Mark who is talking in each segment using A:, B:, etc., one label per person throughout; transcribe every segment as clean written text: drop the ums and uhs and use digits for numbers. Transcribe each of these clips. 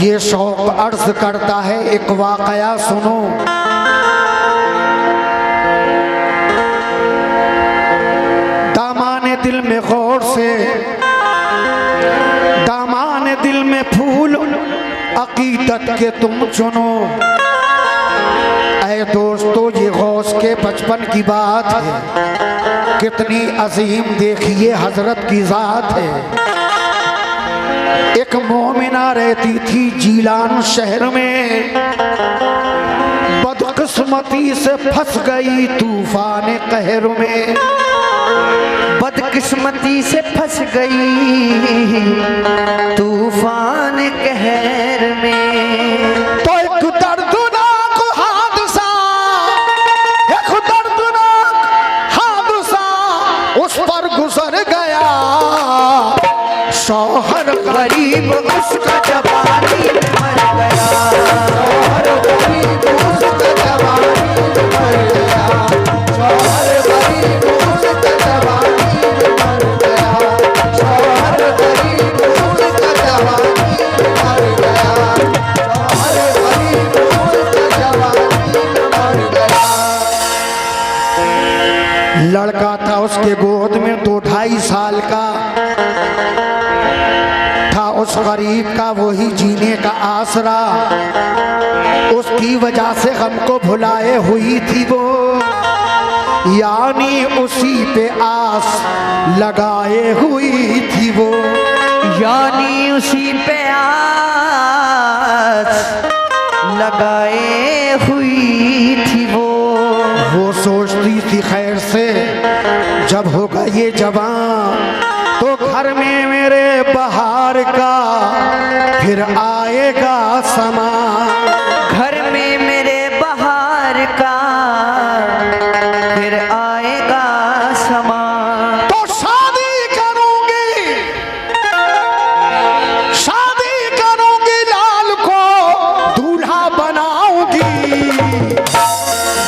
A: ये शौक अर्ज करता है, एक वाकया सुनो। दामाने दिल में गौर से, दामाने दिल में फूल अकीदत के तुम चुनो। ऐ दोस्तों, ये गौस के बचपन की बात है, कितनी अजीम देखिए हजरत की जात है। एक मोमिना रहती थी जीलान शहर में, बदकिस्मती से फंस गई तूफान कहर में।
B: बदकिस्मती से फंस गई तूफान कहर में।
A: तो एक दर्दनाक हादसा, एक दर्दनाक हादसा उस पर गुजर गया। शौहर
B: गरीब उसका जवानी मर गया,
A: शौहर गरीब उसका जवानी मर गया, शौहर गरीब उसका जवानी मर गया, शौहर गरीब उसका जवानी मर गया, शौहर गरीब उसका जवानी मर गया। लड़का था उसके गोद में 2-2.5 साल का था, उस गरीब का वही जीने का आसरा। उसकी वजह से हमको भुलाए हुई थी वो, यानी उसी पे आस लगाए हुई थी वो,
B: यानी उसी पे आस लगाए हुई थी वो।
A: वो सोचती थी खैर से जब होगा ये जवान तो घर में मेरे बहार का फिर आएगा समा।
B: घर में मेरे बहार का फिर आएगा समा।
A: तो शादी करूंगी, शादी करूंगी, लाल को दूल्हा बनाऊंगी।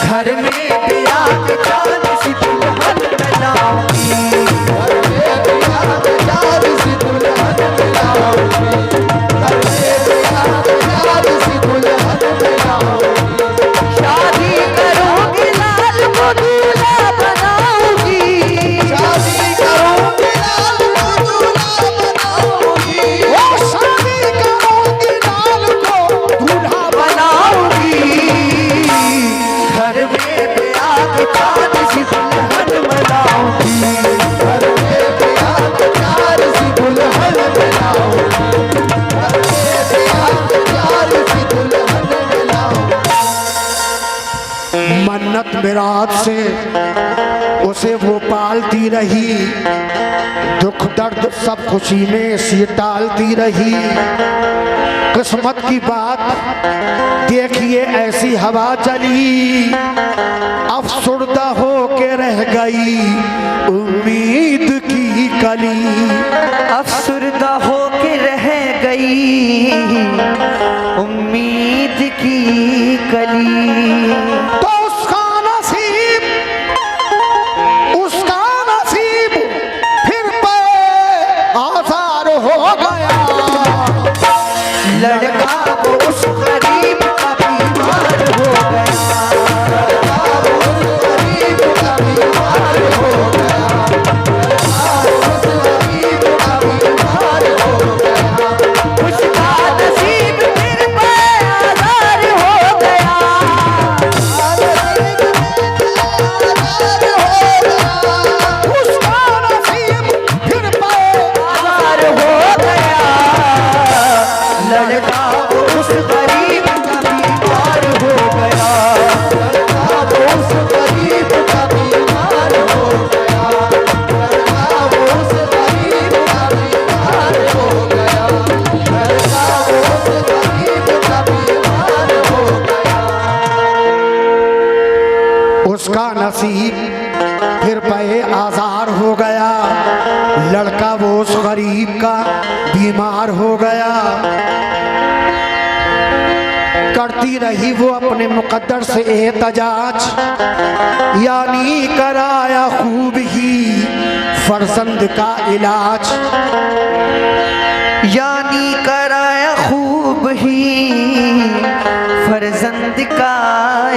B: घर में बियाह के चांद सी दुल्हन बनाऊंगी,
A: घर में बियाह के चांद सी दुल्हन बनाऊंगी, घर में बियाह के चांद सी दुल्हन बनाऊंगी।
B: शादी करूंगी लाल को दूल्हा बनाऊंगी,
A: शादी करूंगी लाल को दूल्हा बनाऊंगी, ओ शादी करूंगी लाल को दूल्हा
B: बनाऊंगी। घर में बियाह के चांद सी दुल्हन बनाऊंगी,
A: घर में बियाह के चांद सी दुल्हन बनाऊंगी, घर में बियाह के चांद सी दुल्हन बनाऊंगी। मन्नत मिराद से उसे वो पालती रही, दुख दर्द सब खुशी में सी टालती रही। किस्मत की बात देखिए ऐसी हवा चली, अफसुर्दा हो के रह गई उम्मीद की कली।
B: अफसुर्दा हो के रह गई उम्मीद की कली।
A: तो उसका नसीब फिर पे आसार हो गया।
B: लड़का वो उस गरीब का बीमार हो गया,
A: लड़का वो उस गरीब का बीमार हो गया, लड़का वो उस गरीब का बीमार हो गया।
B: उसका नसीब फिर पे आज़ार हो गया,
A: उसका नसीब फिर पे
B: आज़ार हो गया। लड़का वो उस गरीब का बीमार हो गया,
A: लड़का वो उस गरीब का बीमार हो गया, लड़का वो उस गरीब का बीमार हो गया, लड़का वो उस गरीब का बीमार हो गया। उसका नसीब फिर पे आज़ार हो गया, लड़का वो उस गरीब का बीमार हो गया। करती रही वो अपने मुकद्दर से एहतजाज, यानी कराया खूब ही फर्जंद का इलाज,
B: यानी कराया खूब ही फर्जंद का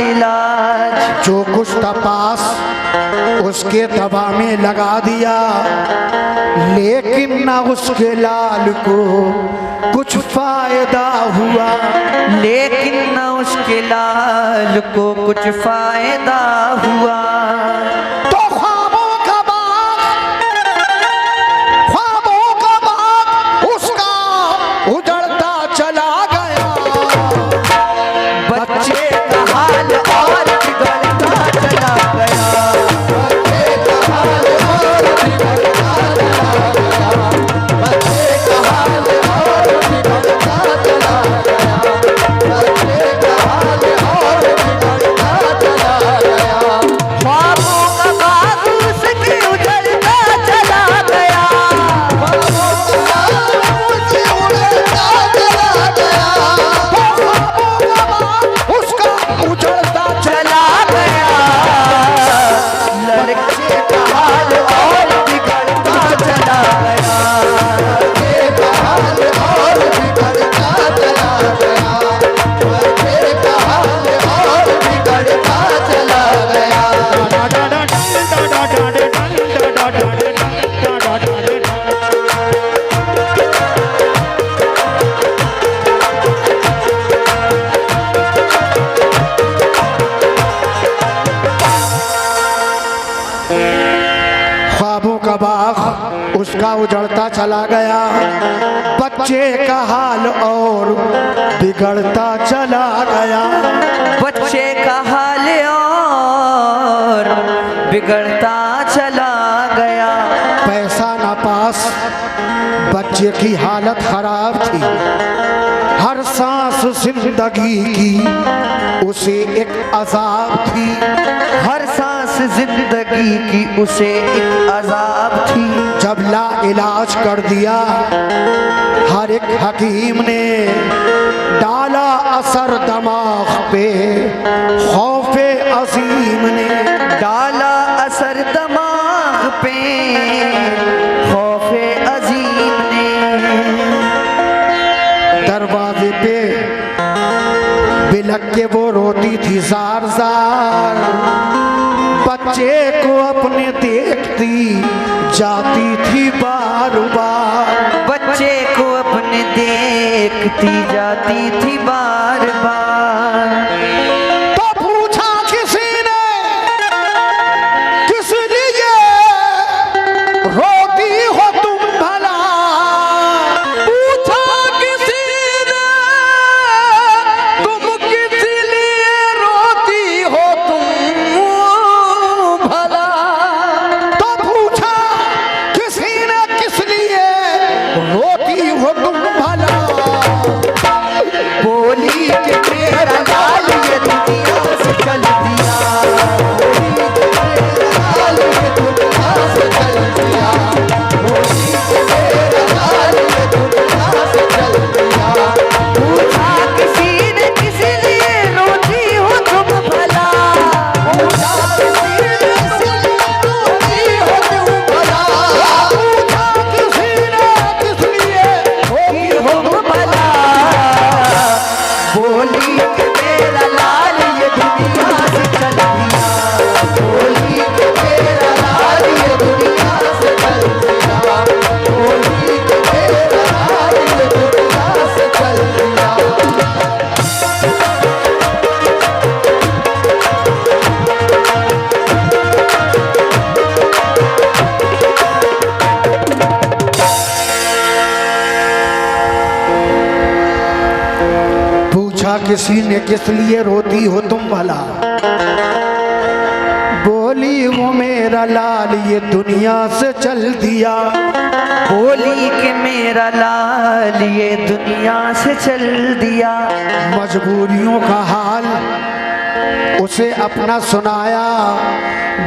B: इलाज।
A: जो कुछ तपास उसके दवा में लगा दिया, लेकिन ना उसके लाल को कुछ फायदा हुआ।
B: लेकिन न उसके लाल को कुछ फायदा हुआ।
A: तो ख्वाबों का बाग उसका उजड़ता चला गया।
B: बच्चे का हाल और बिगड़ता चला गया।
A: बच्चे का हाल और बिगड़ता चला गया। बच्चे का हाल और बिगड़ता चला गया। बच्चे का हाल और बिगड़ता चला गया।
B: ख्वाबों का बाग उसकी उजड़ता चला गया।
A: ख्वाबों का बाग उसकी उजड़ता चला गया। ख्वाबों का बाग उसका उजड़ता
B: चला गया। लड़के का हाल और बिगड़ता चला गया।
A: बच्चे का हाल और बिगड़ता चला गया। बच्चे का हाल और बिगड़ता चला गया। ख्वाबों का बाग उसका उजड़ता चला गया। बच्चे का हाल और बिगड़ता चला गया।
B: बच्चे का हाल और बिगड़ता चला गया।
A: पैसा ना पास, बच्चे की हालत खराब थी। हर सांस जिंदगी की उसे एक अजाब थी।
B: हर सांस जिंदगी की उसे एक अजाब थी।
A: जब ला इलाज कर दिया हर एक हकीम ने, डाला असर दिमाग पे खौफे अजीम ने।
B: डाला असर दिमाग पे खौफे अजीम ने।
A: दरवाजे पे बिलक के वो रोती थी जार जार। बच्चे को अपने देखती जाती थी बार बार।
B: बच्चे को अपने देखती जाती थी बार बार।
A: तो पूछा किसी ने किस लिए रोती हो तुम भला।
B: पूछा किसी ने तुम किस लिए रोती हो तुम भला।
A: तो पूछा किसी ने किस लिए रोती हो तुम भला।
B: बोली कि मेरा लाल ये दुनिया से चल दिया।
A: लाल ये दुनिया से चल दिया। बोली कि मेरा लाल ये दुनिया से चल दिया।
B: पूछा किसी ने किस लिए रोती हो तुम भला।
A: पूछा किसी ने किस लिए रोती हो तुम भला। पूछा किसी ने किस लिए रोती हो
B: तुम भला। बोली कि मेरा लाल ये दुनिया से चल दिया।
A: बोली कि मेरा लाल ये दुनिया से चल दिया। बोली कि मेरा लाल ये दुनिया से चल दिया। पूछा किसी ने किस लिए रोती हो तुम भला। बोली वो मेरा लाल ये दुनिया से चल दिया।
B: बोली कि मेरा लाल ये दुनिया से चल दिया।
A: मजबूरियों का हाल उसे अपना सुनाया।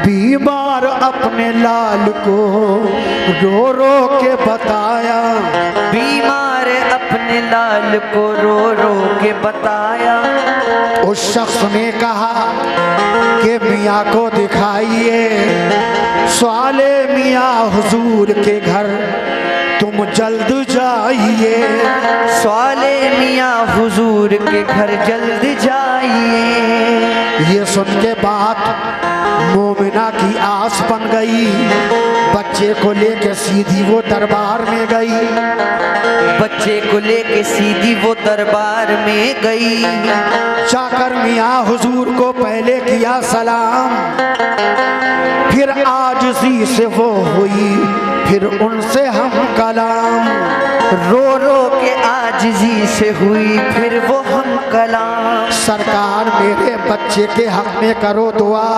A: बीमार अपने लाल को रो रो के बताया।
B: बीमार अपने लाल को रो रो के बताया।
A: उस शख्स ने कहा कि मियाँ को दिखाइए, सवाले मियाँ हुजूर के घर
C: तुम जल्द जाइए।
B: सवाले मियाँ हुजूर के घर जल्द जाइए।
C: ये सुन के बात मोमिना की आस बन गई। बच्चे को लेके सीधी वो दरबार में गई।
B: बच्चे को लेके सीधी वो दरबार में गई।
C: जाकर मियाँ हुजूर को पहले किया सलाम, फिर आजिज़ी से वो हुई, फिर उनसे हम कलाम।
B: रो रो के आजिज़ी से हुई, फिर वो हम कलाम।
C: सरकार मेरे बच्चे के हक में करो दुआ,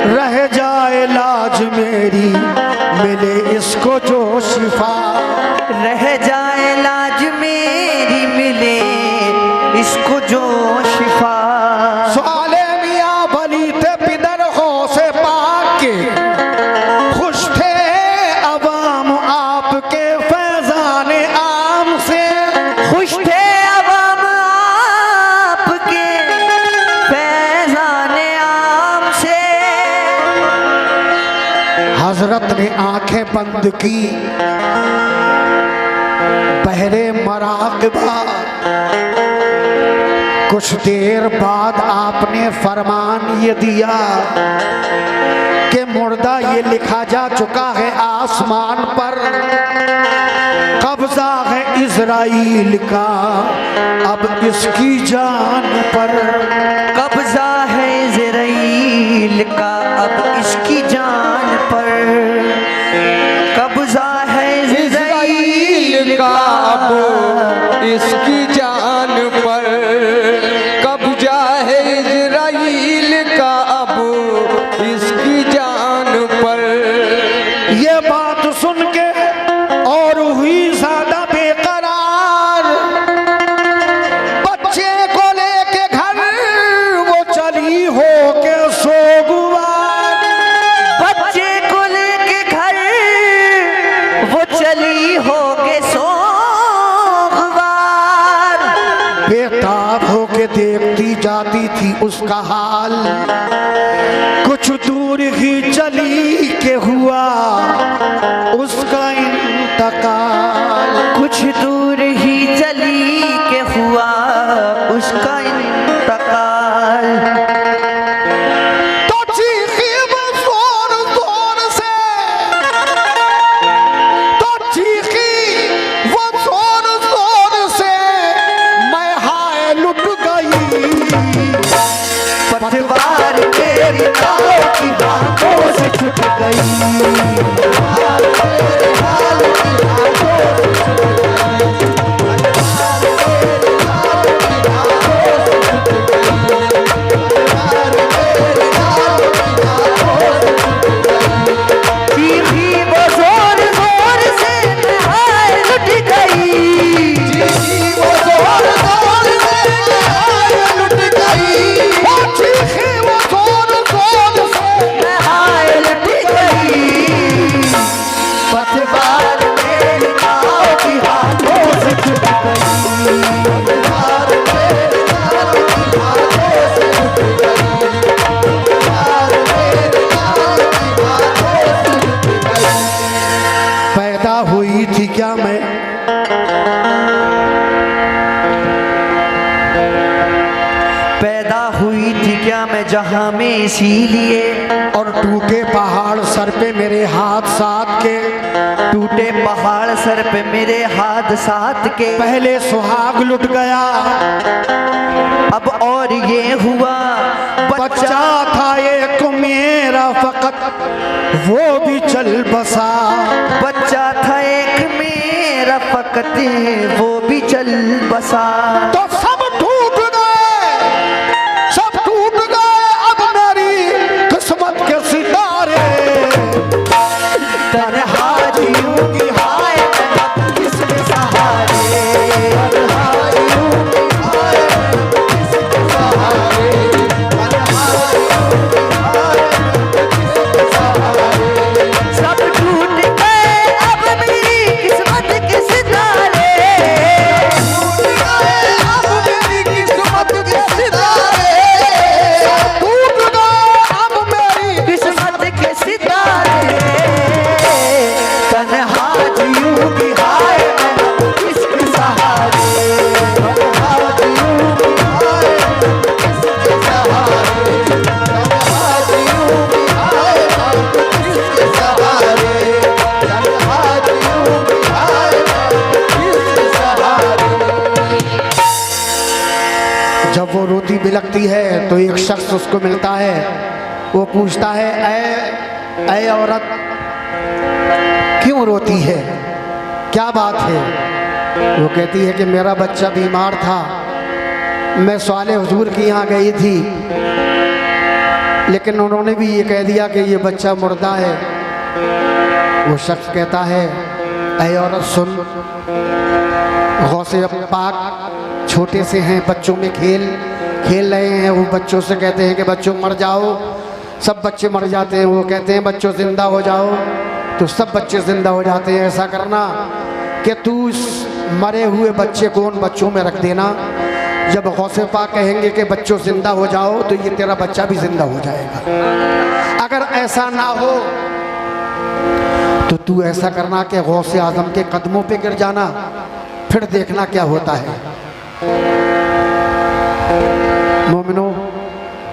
C: रह जाए लाज मेरी, मिले इसको जो शिफा।
B: रह जाए लाज मेरी, मिले इसको जो शिफा।
C: सवाले मियाँ वली थे पिदर हो से पाक के, खुश थे अवाम आपके फैजाने आम से।
B: खुश थे अवाम आपके फैजाने आम से।
C: हजरत ने आंखें बंद की, बहरे मराकबा। कुछ देर बाद आपने फरमान ये दिया कि मुर्दा ये लिखा जा चुका है आसमान पर, कब्जा है इजराइल का अब इसकी जान पर।
B: कब्जा है इज़राइल का अब इसकी जान पर। कब्जा है इज़राइल का अब
A: इसकी जान पर। कब्जा है इजराइल का अब इसकी जान पर।
C: ये बात सुन के और हुई ज्यादा बेकरार। बच्चे को लेके घर वो चली हो के सोगवार।
B: बच्चे को लेके घर वो चली होके सोगवार।
C: बेताब होके देखती जाती थी उसका हाल। कुछ दूर ही चली के हुआ उसका इंतकाल।
B: कुछ दूर ही चली के हुआ उसका इंतकाल।
C: तो चीखी वो जोर जोर से, तो चीखी वो जोर जोर से, मैं हाय लुट गई।
B: पतवार तेरी तारों की हाथों से छूट गई। चीखी वो जोर जोर से, मैं हाय लुट गई।
C: चीखी वो जोर जोर से, मैं हाय लुट गई। वो चीखी वो जोर जोर से,
B: मैं हाय लुट गई। पतवार मेरी तारों की हाथों से छूट गई।
C: पैदा हुई थी क्या मैं,
B: पैदा हुई थी क्या मैं जहां में इसीलिए।
C: और टूटे पहाड़ सर पे मेरे हाथ साथ के।
B: टूटे पहाड़ सर पे मेरे हाथ साथ के।
C: पहले सुहाग लुट गया,
B: अब और ये हुआ
C: बच्चा था एक मेरा फकत, वो भी चल बसा।
B: बच्चा था एक मेरा फकत, वो भी चल बसा।
C: तो सब टूट गए, सब टूट गए अब मेरी किस्मत के सितारे।
B: तन्हा जीऊंगी हाय मैं अब किसके सहारे। तन्हा जीऊंगी हाय मैं अब किसके सहारे। तन्हा जीऊंगी हाय मैं अब किसके सहारे। सब टूट गए अब मेरी किस्मत के सितारे। टूट गए अब
C: जब वो रोती बिलखती है तो एक शख्स उसको मिलता है। वो पूछता है, ऐ औरत, क्यों रोती है, क्या बात है? वो कहती है कि मेरा बच्चा बीमार था, मैं सवाले हुजूर के यहाँ गई थी, लेकिन उन्होंने भी ये कह दिया कि ये बच्चा मुर्दा है। वो शख्स कहता है, ऐ औरत सुन, गौसे पाक छोटे से हैं, बच्चों में खेल रहे हैं। वो बच्चों से कहते हैं कि बच्चों मर जाओ, सब बच्चे मर जाते हैं। वो कहते हैं बच्चों जिंदा हो जाओ, तो सब बच्चे जिंदा हो जाते हैं। ऐसा करना कि तू इस मरे हुए बच्चे को उन बच्चों में रख देना, जब गौसे पाक कहेंगे कि बच्चों जिंदा हो जाओ तो ये तेरा बच्चा भी जिंदा हो जाएगा। अगर ऐसा ना हो तो तू ऐसा करना कि गौसे आजम के कदमों पे गिर जाना, फिर देखना क्या होता है। मोमिनो,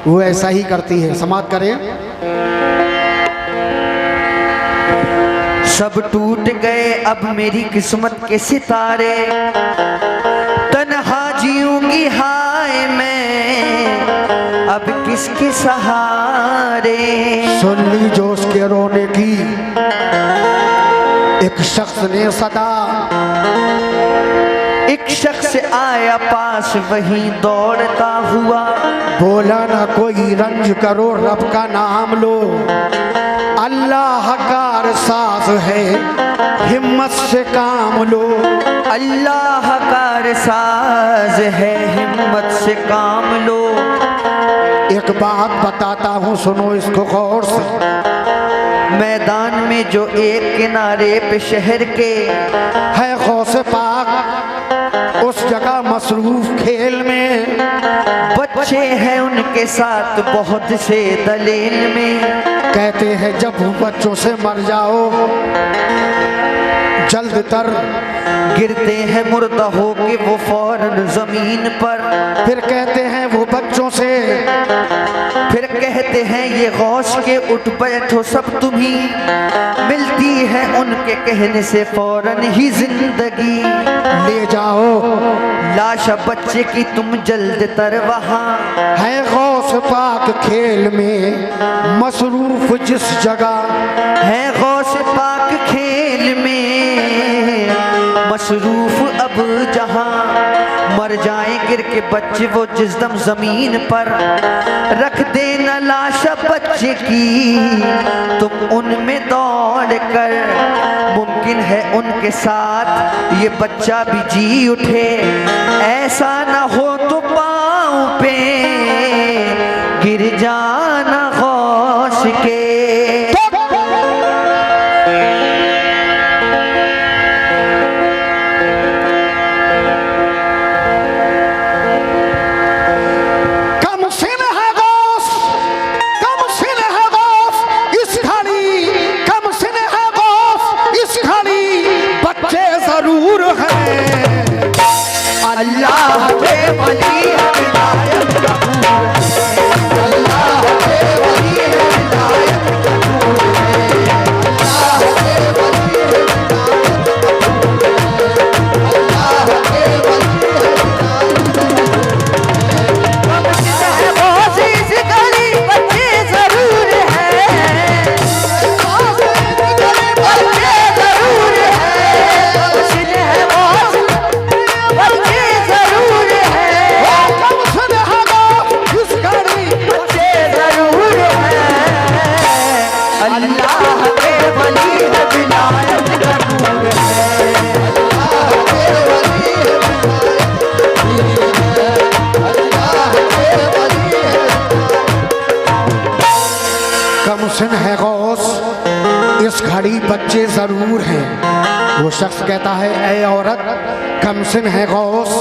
C: वो ऐसा ही करती है। समाप्त करें।
B: सब टूट गए अब मेरी किस्मत के सितारे, तन्हा जीऊंगी हाय मैं अब किसके सहारे।
C: सुन ली जो उसके रोने की एक शख्स ने सदा,
B: एक शख्स आया पास वहीं दौड़ता हुआ,
C: बोला ना कोई रंज करो रब का नाम लो, अल्लाह का साज है हिम्मत से काम लो।
B: अल्लाह का साज है हिम्मत से काम लो।
C: एक बात बताता हूँ सुनो इसको गौर से।
B: मैदान में जो एक किनारे पे शहर के
C: है गौसे पाक, उस जगह मसरूफ खेल में,
B: बच्चे हैं उनके साथ बहुत से दलील में।
C: कहते हैं जब बच्चों से मर जाओ जल्द तर,
B: गिरते हैं मुर्दा हो के वो फौरन जमीन पर।
C: फिर कहते हैं वो बच्चों से,
B: फिर कहते हैं ये गौस के उठ बैठो सब तुम्ही, मिलती है उनके कहने से फौरन ही जिंदगी।
C: ले जाओ
B: लाश बच्चे की तुम जल्द तर वहाँ,
C: है गौस पाक खेल में मसरूफ जिस जगह,
B: है गौस पाक खेल में मसरूफ अब जहाँ। मर जाए गिर के बच्चे वो जिस दम जमीन पर, रख देना लाश बच्चे की तुम उनमें दौड़ कर, मुमकिन है उनके साथ ये बच्चा भी जी उठे। ऐसा ना हो तो पाँव पे गिर जाना गौस के। अल्लाह के वली है विलायत कबूल है, अल्लाह के वली है विलायत कबूल है, अल्लाह के वली है विलायत कबूल है, अल्लाह के वली है विलायत कबूल है। बहुत इस गली बच्चे जरूर है, बच्चे जरूर है, मुश्किल है बहुत बच्चे जरूर है, कम सुन हलो इस घड़ी बच्चे जरूर है। अल्लाह के वली है विलायत कबूल है, अल्लाह के वली है अल्लाह के वली है।
C: कम सिन है गौस, इस घड़ी बच्चे जरूर हैं। वो शख्स कहता है, ऐ औरत कम सिन है गौस,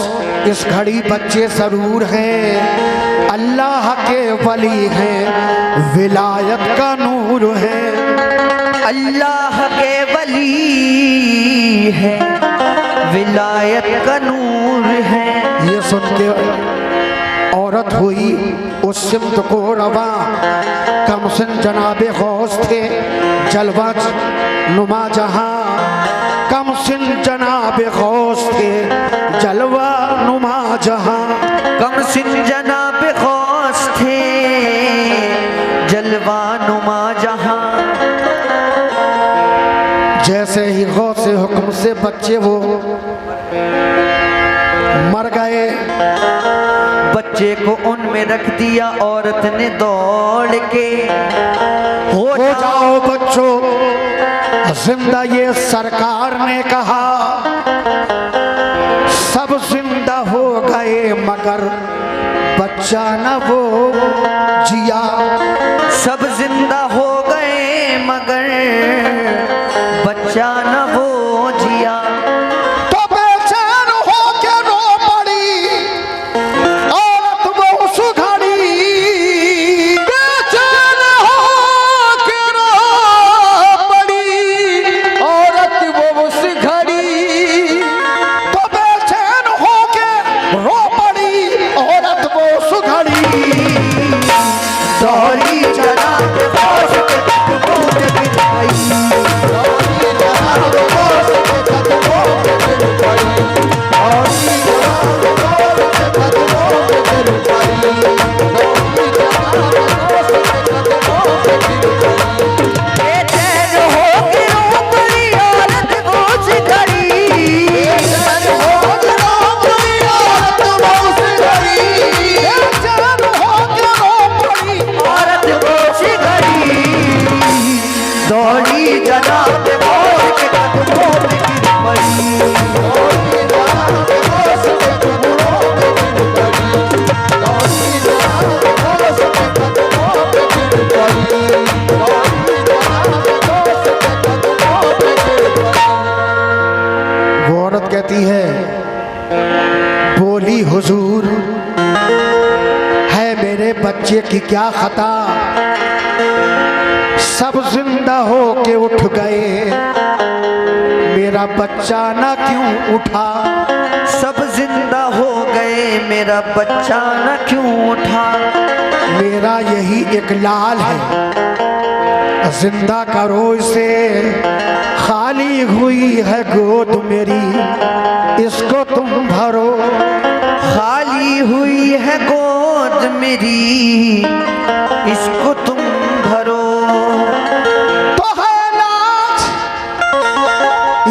C: इस घड़ी बच्चे जरूर हैं, अल्लाह के वली हैं, विलायत का नूर है।
B: अल्लाह के वली है विलायत का नूर है।
C: ये सुन के औरत हुई उस सिमत को रवा, कम सिन जनाबे गौस थे जलवा नुमा जहां, कम सिन जनाबे गौस थे जलवा नुमा जहां,
B: कम सिन जन
C: बच्चे वो मर गए।
B: बच्चे को उनमें रख दिया औरत ने दौड़ के,
C: हो जाओ बच्चों जिंदा, ये सरकार ने कहा। सब जिंदा हो गए मगर बच्चा न वो जिया।
B: सब जिंदा हो गए मगर बच्चा न वो जिया।
C: तो बेचैन हो के रो पड़ी औरत वो उस घड़ी। बेचैन हो के रो पड़ी औरत वो उस घड़ी। तो बेचैन हो के रो पड़ी औरत वो उस घड़ी।
B: दौड़ी चला के होश के कदमों पे गिर गई।
A: दौड़ी जरा होश के कदमों पे गिर पड़ी। दौड़ी जरा होश के कदमों पे गिर पड़ी। दौड़ी जरा होश के कदमों पे गिर पड़ी।
B: बेचैन हो के रो पड़ी औरत वो उस घड़ी।
A: बेचैन हो के रो पड़ी औरत वो उस घड़ी।
C: बेचैन हो के रो पड़ी
B: औरत वो उस घड़ी। दौड़ी चला के होश के कदमों पे गिर पड़ी।
A: दौड़ी जरा होश के कदमों पे गिर पड़ी। दौड़ी जरा होश के कदमों पे गिर पड़ी। दौड़ी जरा होश के कदमों पे गिर पड़ी।
C: वो औरत कहती है, बोली हुजूर है मेरे बच्चे की क्या खता। सब जिंदा हो के उठ गए मेरा बच्चा ना क्यों उठा।
B: सब जिंदा हो गए मेरा बच्चा न क्यों उठा।
C: मेरा यही एक लाल है जिंदा करो इसे। खाली हुई है गोद मेरी इसको तुम भरो।
B: खाली हुई है गोद मेरी इसको तुम भरो।
C: तो है लाज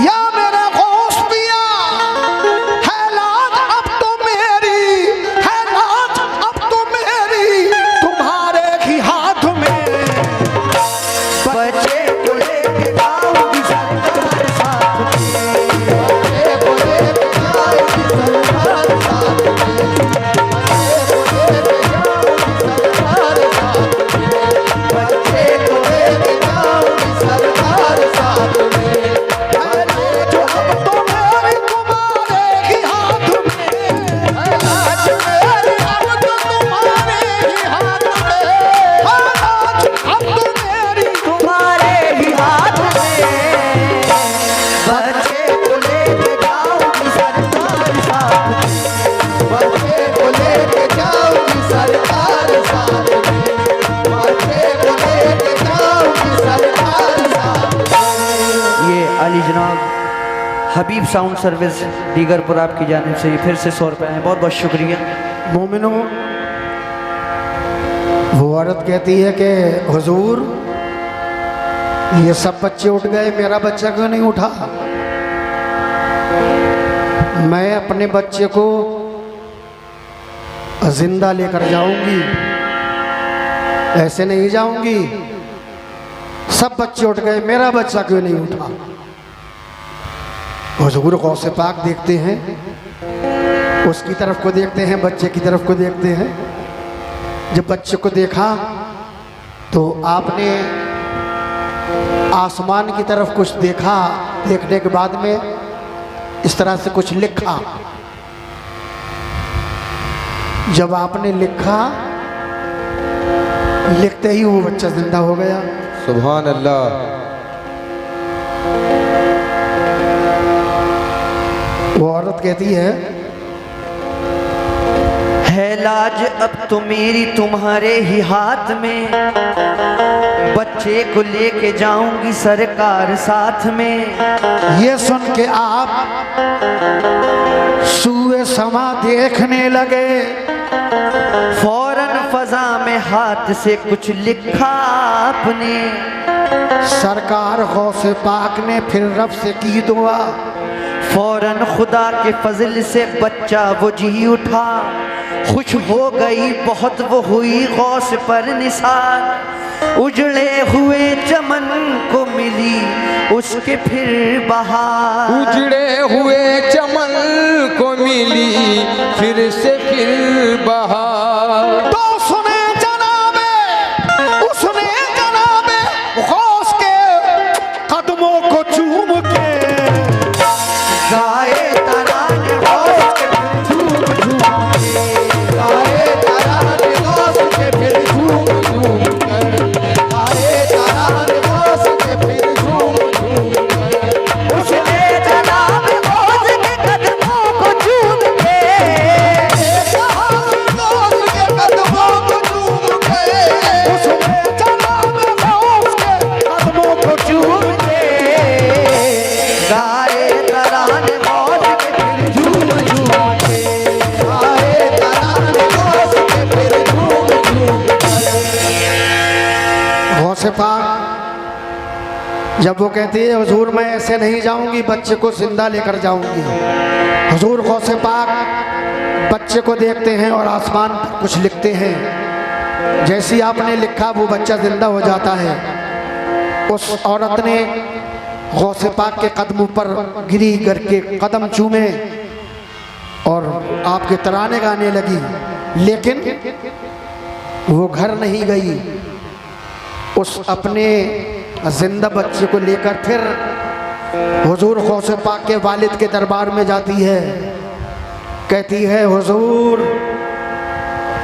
C: या मेरा होश पिया, है लाज अब तो मेरी, है लाज अब तो मेरी तुम्हारे ही हाथ में।
B: बच्चे को लेके आऊंगी सरकार साथ में।
A: बच्चे को लेके जाएगी सरकार साथ में। बच्चे को लेके जाएगी सरकार साथ में।
C: है लाज अब तो मेरी तुम्हारे ही हाथ में।
A: है लाज मेरी अब तो तुम्हारे ही हाथ में।
C: है लाज अब तो मेरी
B: तुम्हारे ही हाथ में। बच्चे को लेके जाऊंगी सरकार साथ में।
A: बच्चे को लेके जाऊंगी सरकार साथ में। बच्चे को लेके जाऊंगी सरकार साथ में।
B: ये अली जनाब हबीब साउंड सर्विस दीगरपुर आपकी जानिब से फिर से 100 रुपये हैं। बहुत बहुत शुक्रिया।
C: मोमिनो, वो औरत कहती है कि हुजूर ये सब बच्चे उठ गए मेरा बच्चा क्यों नहीं उठा। मैं अपने बच्चे को जिंदा लेकर जाऊंगी, ऐसे नहीं जाऊंगी। सब बच्चे उठ गए मेरा बच्चा क्यों नहीं उठा। हुजूर गौसे पाक देखते हैं, उसकी तरफ को देखते हैं, बच्चे की तरफ को देखते हैं। जब बच्चे को देखा तो आपने आसमान की तरफ कुछ देखा। देखने के बाद में इस तरह से कुछ लिखा। जब आपने लिखा, लिखते ही वो बच्चा जिंदा हो गया।
A: सुभान अल्लाह।
C: वो औरत कहती है
B: लाज अब तो मेरी तुम्हारे ही हाथ में। बच्चे को लेके जाऊंगी सरकार साथ में।
C: ये सुन के आप सूए समा देखने लगे।
B: फौरन फजा में हाथ से कुछ लिखा आपने।
C: सरकार गौसे पाक ने फिर रब से की दुआ।
B: फौरन खुदा के फजल से बच्चा वो जी उठा, खुश हो गई बहुत वो हुई गौस पर निसार। उजड़े हुए चमन को मिली उसके फिर बहार।
A: उजड़े हुए चमन को मिली फिर से फिर बहार।
C: तो सुने जनाबे, उसने जनाबे गौस के कदमों को चूम के
B: गाए तराने गौस के
A: झूम झूम के गाए तराने गौस के फिर झूम झूम कर, गाए तराने गौस के फिर झूम झूम कर।
B: उसने जनाब गौस के कदमों को चूम के,
A: गौस के कदमों को चूम के,
C: उसने जनाब गौस के कदमों को चूम के
B: गाए तराने गौस के फिर
A: झूम झूम के गाए तराने गौस के फिर झूम झूम कर।
C: गौसे पाक जब वो कहती है हुजूर मैं ऐसे नहीं जाऊंगी, बच्चे को जिंदा लेकर जाऊंगी। हुजूर गौसे पाक बच्चे को देखते हैं और आसमान पर कुछ लिखते हैं। जैसी आपने लिखा वो बच्चा जिंदा हो जाता है। उस औरत ने गौसे पाक के कदमों पर गिरी करके कदम चूमे और आपके तराने गाने लगी, लेकिन वो घर नहीं गई। उस अपने जिंदा बच्चे को लेकर फिर हुजूर गौसे पाक के वालिद के दरबार में जाती है। कहती है हुजूर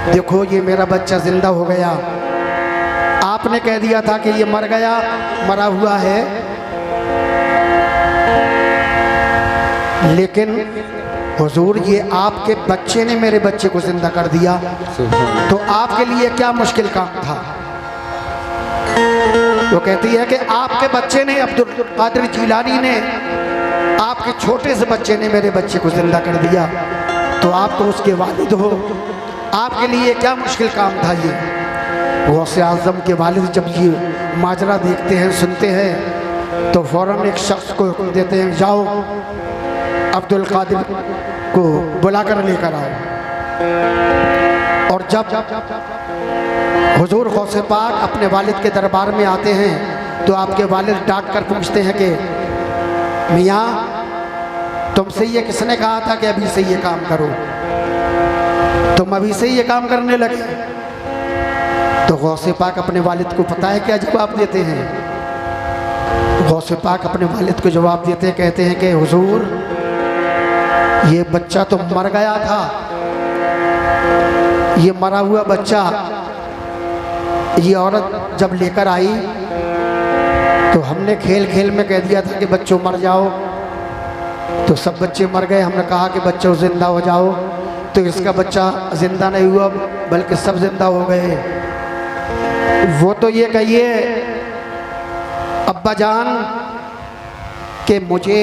C: देखो ये मेरा बच्चा जिंदा हो गया। आपने कह दिया था कि ये मर गया, मरा हुआ है, लेकिन हुजूर ये आपके बच्चे ने मेरे बच्चे को जिंदा कर दिया, तो आपके लिए क्या मुश्किल काम था। वो कहती है कि आपके बच्चे ने, अब्दुल कादिर जिलानी ने, आपके छोटे से बच्चे ने मेरे बच्चे को जिंदा कर दिया, तो आप तो उसके वालिद हो, आपके लिए क्या मुश्किल काम था ये। गौसे आज़म के वालिद जब ये माजरा देखते हैं, सुनते हैं, तो फौरन एक शख्स को हुक्म देते हैं जाओ अब्दुल कादिर को बुलाकर लेकर आओ। और जब हुजूर गौसे पाक अपने वालिद के दरबार में आते हैं तो आपके वालिद डांट कर पूछते हैं कि मियाँ तुमसे ये किसने कहा था कि अभी से ये काम करो, तुम अभी से ये काम करने लगे। तो गौसे पाक अपने वालिद को पता है क्या जवाब देते हैं। गौसे पाक अपने वालिद को जवाब देते हैं, कहते हैं कि हुजूर ये बच्चा तो मर गया था, ये मरा हुआ बच्चा ये औरत जब लेकर आई तो हमने खेल खेल में कह दिया था कि बच्चों मर जाओ, तो सब बच्चे मर गए। हमने कहा कि बच्चों जिंदा हो जाओ, तो इसका बच्चा जिंदा नहीं हुआ बल्कि सब जिंदा हो गए। वो तो ये कहिए अब्बा जान कि मुझे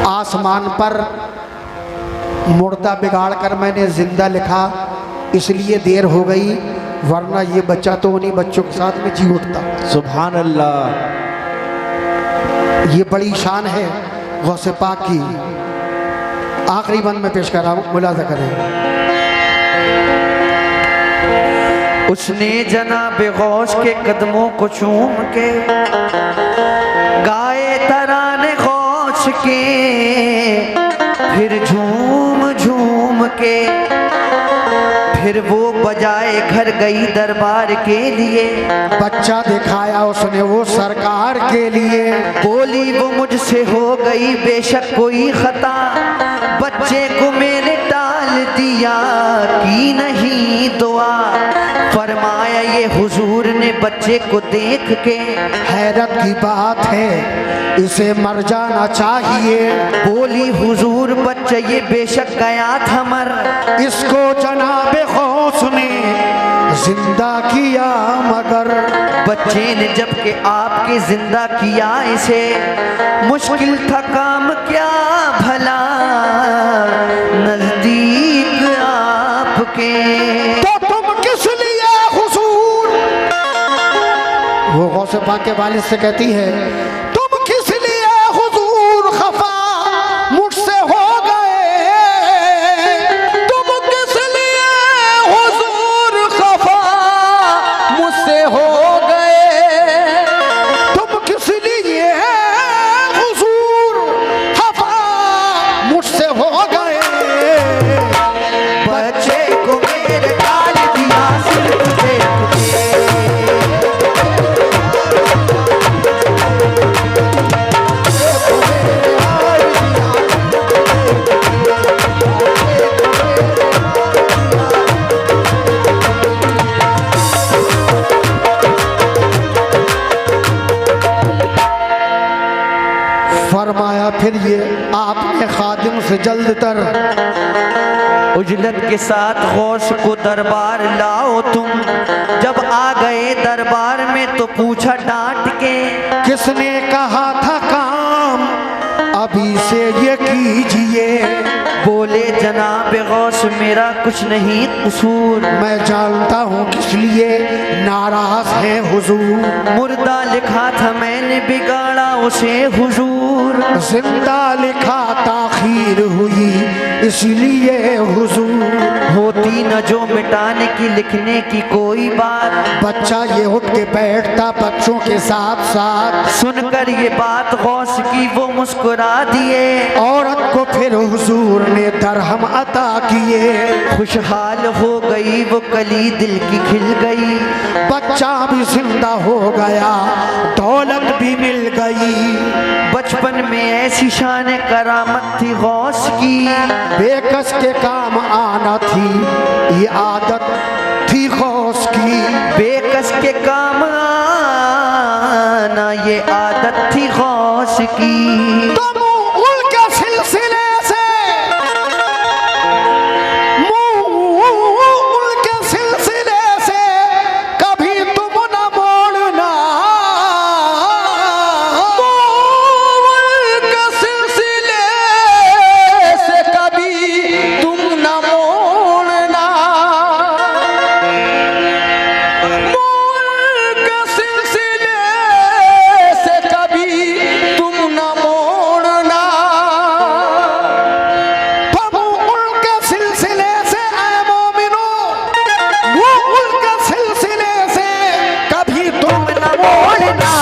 C: आसमान पर मुर्दा बिगाड़ कर मैंने जिंदा लिखा, इसलिए देर हो गई, वरना ये बच्चा तो उन्हीं बच्चों के साथ में जी उठता।
B: सुभान अल्लाह।
C: ये बड़ी शान है गौसे पाक की। आखिरी बंद में पेश कर रहा हूँ, मुलाजा करें।
B: उसने जनाब गौस के कदमों को चूम के गाए तराने गौस के, फिर झूम झूम के फिर वो बजाए घर गई दरबार के लिए।
C: बच्चा दिखाया उसने वो सरकार के लिए।
B: बोली वो मुझसे हो गई बेशक कोई खता, बच्चे को मैंने टाल दिया की नहीं दुआ। फरमाया ये हुजूर ने बच्चे को देख के,
C: हैरत की बात है इसे मर जाना चाहिए।
B: बोली हुजूर बच्चा ये बेशक गया था मर,
C: इसको जनाब गौस ने जिंदा किया मगर।
B: बच्चे ने जब के आपके जिंदा किया इसे, मुश्किल था काम क्या भला नजदीक आपके।
C: तो तुम किस लिए हुजूर, वो गौसे पाक के वालिद से कहती है, तुम किस लिए हुजूर से जल्द तर।
B: उजलत के साथ गौस को दरबार लाओ तुम। जब आ गए दरबार में तो पूछा डांट के,
C: किसने कहा था काम अभी से ये कीजिए।
B: बोले जनाब गौस मेरा कुछ नहीं कसूर।
C: मैं जानता हूँ किस लिए नाराज है हुजूर।
B: मुर्दा लिखा था मैंने बिगाड़ा उसे हुजूर।
C: जिंदा लिखा ताखीर हुई इसलिए हुजूर।
B: होती न जो मिटाने की लिखने की कोई बात।
C: बच्चा ये उठ के बैठता बच्चों के साथ साथ।
B: सुनकर ये बात गौस की वो मुस्कुरा दिए।
C: औरत को फिर हुजूर ने दरहम अता किए।
B: खुशहाल हो गई वो कली दिल की खिल गई।
C: बच्चा भी जिंदा हो गया दौलत भी मिल गई।
B: बचपन में ऐसी शान करामत थी गौस की।
C: बेकस के काम आना थी ये आदत थी गौस की।
B: बेकस के काम आना ये आदत थी गौस की।
C: तो मुँह के सिलसिले से मुँह के सिलसिले से कभी तुम न मोड़ना। मुँह के सिलसिले से कभी तुम न मोड़ना। मुँह के सिलसिले से कभी तुम न मोड़ना। मुँह के सिलसिले से ऐ मोमिनो, मुँह के सिलसिले से कभी तुम न मोड़ना।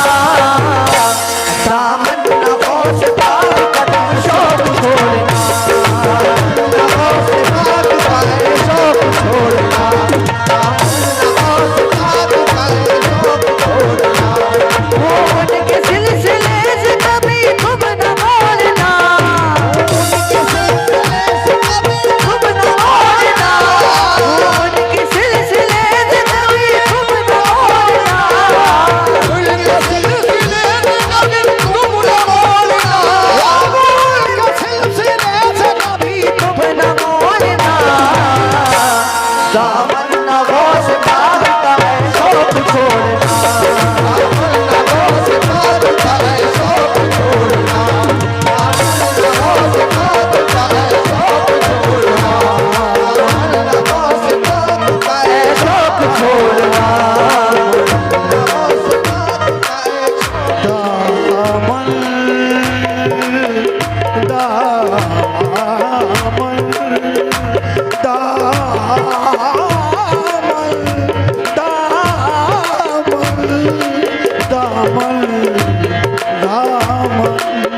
B: दामन न गौस पाक कदम शौक छोड़ना। उनके सिलसिले से कभी तुम न मोड़ना। तुम न मोड़ना। उनके सिलसिले से कभी तुम न मोड़ना।
C: उनके सिलसिले से कभी तुम न मोड़ना। उनके सिलसिले से कभी
B: तुम न मोड़ना। दामन न गौस पाक का है शौक छोड़ना। शौक छोड़ना।
C: दामन दामन दामन दामन दामन दामन